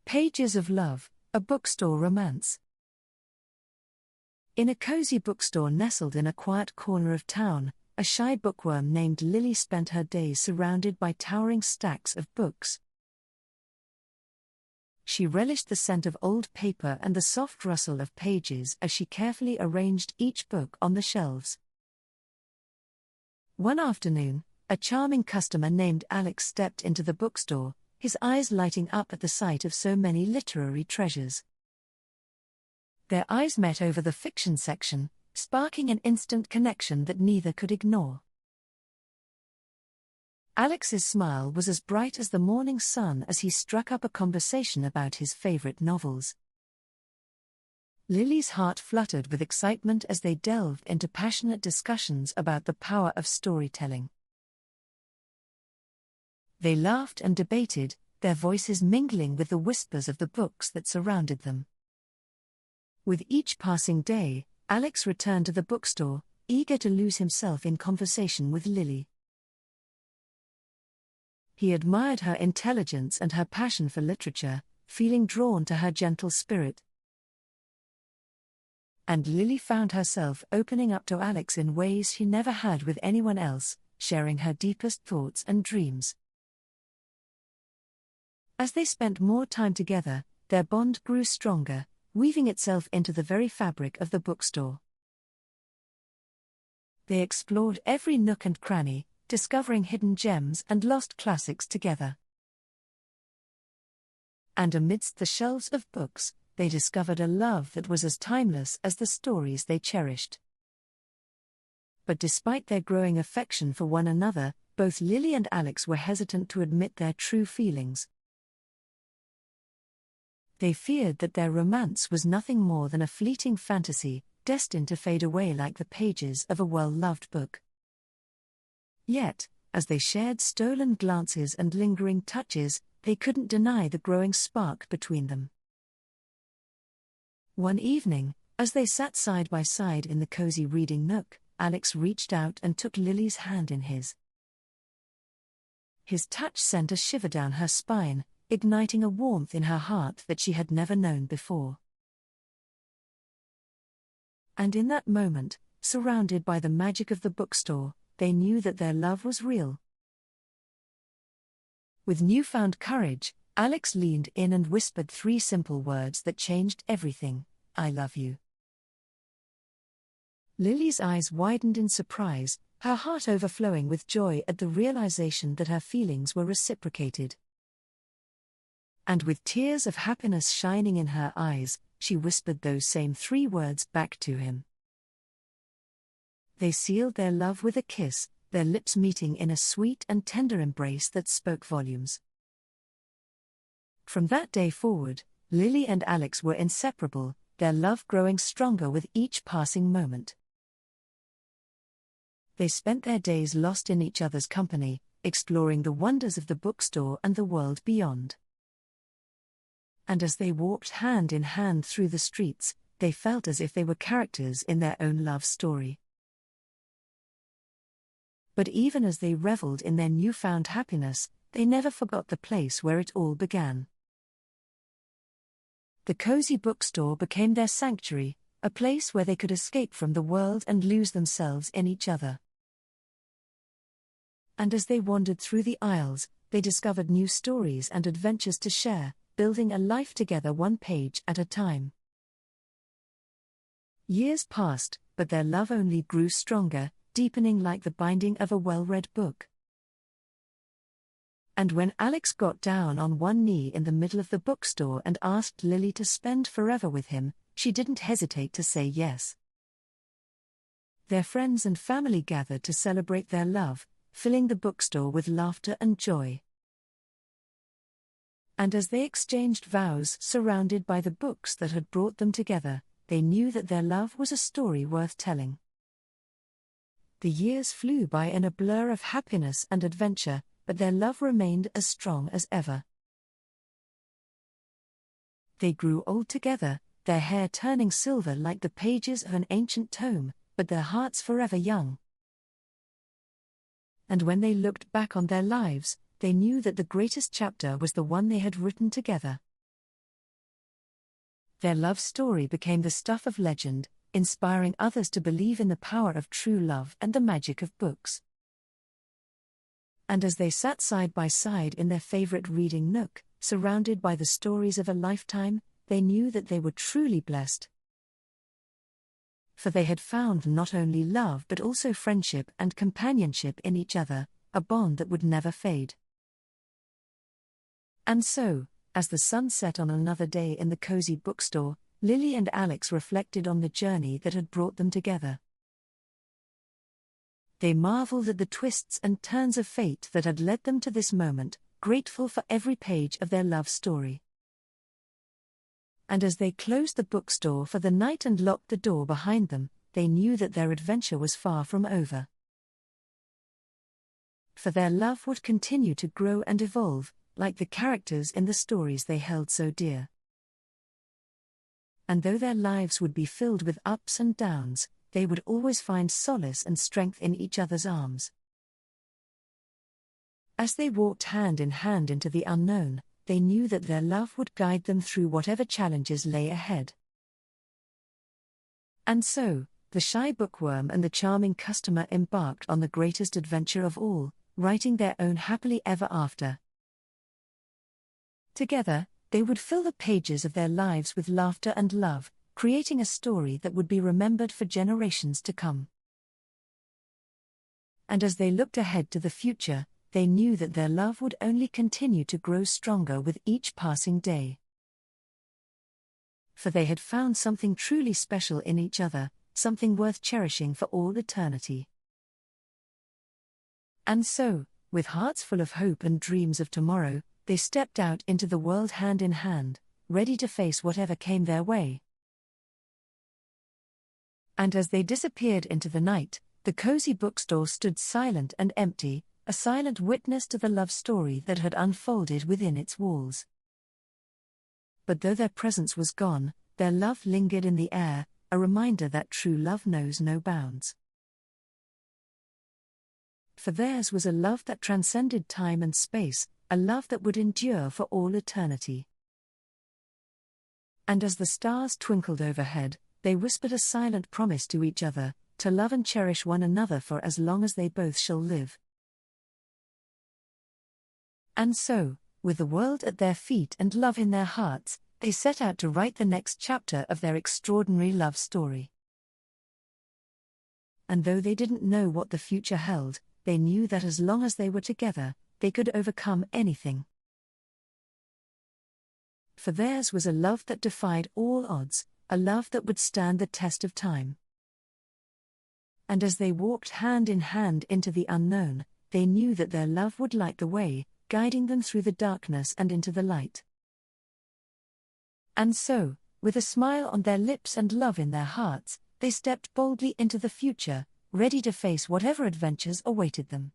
Pages of Love, a bookstore romance. In a cozy bookstore nestled in a quiet corner of town, a shy bookworm named Lily spent her days surrounded by towering stacks of books. She relished the scent of old paper and the soft rustle of pages as she carefully arranged each book on the shelves. One afternoon, a charming customer named Alex stepped into the bookstore, his eyes lighting up at the sight of so many literary treasures. Their eyes met over the fiction section, sparking an instant connection that neither could ignore. Alex's smile was as bright as the morning sun as he struck up a conversation about his favorite novels. Lily's heart fluttered with excitement as they delved into passionate discussions about the power of storytelling. They laughed and debated, their voices mingling with the whispers of the books that surrounded them. With each passing day, Alex returned to the bookstore, eager to lose himself in conversation with Lily. He admired her intelligence and her passion for literature, feeling drawn to her gentle spirit. And Lily found herself opening up to Alex in ways she never had with anyone else, sharing her deepest thoughts and dreams. As they spent more time together, their bond grew stronger, weaving itself into the very fabric of the bookstore. They explored every nook and cranny, discovering hidden gems and lost classics together. And amidst the shelves of books, they discovered a love that was as timeless as the stories they cherished. But despite their growing affection for one another, both Lily and Alex were hesitant to admit their true feelings. They feared that their romance was nothing more than a fleeting fantasy, destined to fade away like the pages of a well-loved book. Yet, as they shared stolen glances and lingering touches, they couldn't deny the growing spark between them. One evening, as they sat side by side in the cozy reading nook, Alex reached out and took Lily's hand in his. His touch sent a shiver down her spine, igniting a warmth in her heart that she had never known before. And in that moment, surrounded by the magic of the bookstore, they knew that their love was real. With newfound courage, Alex leaned in and whispered 3 simple words that changed everything: "I love you." Lily's eyes widened in surprise, her heart overflowing with joy at the realization that her feelings were reciprocated. And with tears of happiness shining in her eyes, she whispered those same 3 words back to him. They sealed their love with a kiss, their lips meeting in a sweet and tender embrace that spoke volumes. From that day forward, Lily and Alex were inseparable, their love growing stronger with each passing moment. They spent their days lost in each other's company, exploring the wonders of the bookstore and the world beyond. And as they walked hand in hand through the streets, they felt as if they were characters in their own love story. But even as they reveled in their newfound happiness, they never forgot the place where it all began. The cozy bookstore became their sanctuary, a place where they could escape from the world and lose themselves in each other. And as they wandered through the aisles, they discovered new stories and adventures to share, building a life together one page at a time. Years passed, but their love only grew stronger, deepening like the binding of a well-read book. And when Alex got down on one knee in the middle of the bookstore and asked Lily to spend forever with him, she didn't hesitate to say yes. Their friends and family gathered to celebrate their love, filling the bookstore with laughter and joy. And as they exchanged vows surrounded by the books that had brought them together, they knew that their love was a story worth telling. The years flew by in a blur of happiness and adventure, but their love remained as strong as ever. They grew old together, their hair turning silver like the pages of an ancient tome, but their hearts forever young. And when they looked back on their lives, they knew that the greatest chapter was the one they had written together. Their love story became the stuff of legend, inspiring others to believe in the power of true love and the magic of books. And as they sat side by side in their favorite reading nook, surrounded by the stories of a lifetime, they knew that they were truly blessed. For they had found not only love but also friendship and companionship in each other, a bond that would never fade. And so, as the sun set on another day in the cozy bookstore, Lily and Alex reflected on the journey that had brought them together. They marveled at the twists and turns of fate that had led them to this moment, grateful for every page of their love story. And as they closed the bookstore for the night and locked the door behind them, they knew that their adventure was far from over. For their love would continue to grow and evolve, like the characters in the stories they held so dear. And though their lives would be filled with ups and downs, they would always find solace and strength in each other's arms. As they walked hand in hand into the unknown, they knew that their love would guide them through whatever challenges lay ahead. And so, the shy bookworm and the charming customer embarked on the greatest adventure of all, writing their own happily ever after. Together, they would fill the pages of their lives with laughter and love, creating a story that would be remembered for generations to come. And as they looked ahead to the future, they knew that their love would only continue to grow stronger with each passing day. For they had found something truly special in each other, something worth cherishing for all eternity. And so, with hearts full of hope and dreams of tomorrow, they stepped out into the world hand in hand, ready to face whatever came their way. And as they disappeared into the night, the cozy bookstore stood silent and empty, a silent witness to the love story that had unfolded within its walls. But though their presence was gone, their love lingered in the air, a reminder that true love knows no bounds. For theirs was a love that transcended time and space, a love that would endure for all eternity. And as the stars twinkled overhead, they whispered a silent promise to each other, to love and cherish one another for as long as they both shall live. And so, with the world at their feet and love in their hearts, they set out to write the next chapter of their extraordinary love story. And though they didn't know what the future held, they knew that as long as they were together, they could overcome anything. For theirs was a love that defied all odds, a love that would stand the test of time. And as they walked hand in hand into the unknown, they knew that their love would light the way, guiding them through the darkness and into the light. And so, with a smile on their lips and love in their hearts, they stepped boldly into the future, ready to face whatever adventures awaited them.